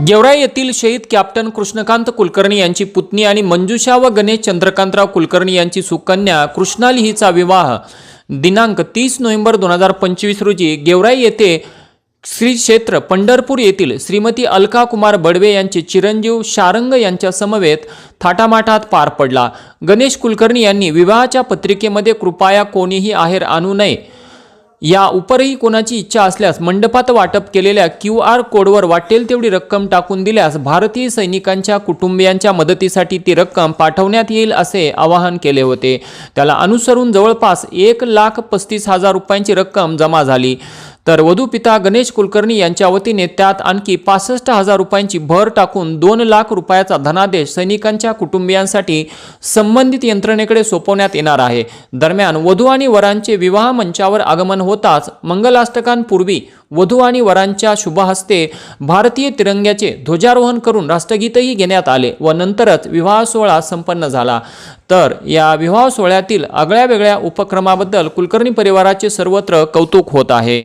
गेवराई येथील शहीद कॅप्टन कृष्णकांत कुलकर्णी यांची पुतणी आणि मंजुषा व गणेश चंद्रकांतराव कुलकर्णी यांची सुकन्या कृष्णाली हिचा विवाह दिनांक 30 नोव्हेंबर 2025 रोजी गेवराई येथे श्री क्षेत्र पंढरपूर येथील श्रीमती अलका कुमार बडवे यांचे चिरंजीव शारंग यांच्या समवेत थाटामाटात पार पडला। गणेश कुलकर्णी यांनी विवाहाच्या पत्रिकेमध्ये कृपया कोणीही आहेर आणू नये, या उपरही कोणाची इच्छा असल्यास मंडपात वाटप केलेल्या QR कोडवर वाटेल तेवढी रक्कम टाकून दिल्यास भारतीय सैनिकांच्या कुटुंबियांच्या मदतीसाठी ती रक्कम पाठवण्यात येईल असे आवाहन केले होते। त्याला अनुसरून जवळपास 1,35,000 रुपयांची रक्कम जमा झाली, तर वधू पिता गणेश कुलकर्णी यांच्या वतीने त्यात आणखी 65,000 रुपयांची भर टाकून 2 लाख रुपयाचा धनादेश सैनिकांच्या कुटुंबियांसाठी संबंधित यंत्रणेकडे सोपवण्यात येणार आहे। दरम्यान वधू आणि वरांचे विवाह मंचावर आगमन होताच मंगलाष्टकांपूर्वी वधू आणि वरांच्या शुभहस्ते भारतीय तिरंग्याचे ध्वजारोहण करून राष्ट्रगीतही घेण्यात आले व नंतरच विवाह सोहळा संपन्न झाला। तर या विवाह सोहळ्यातील आगळ्या वेगळ्या उपक्रमाबद्दल कुलकर्णी परिवाराचे सर्वत्र कौतुक होत आहे।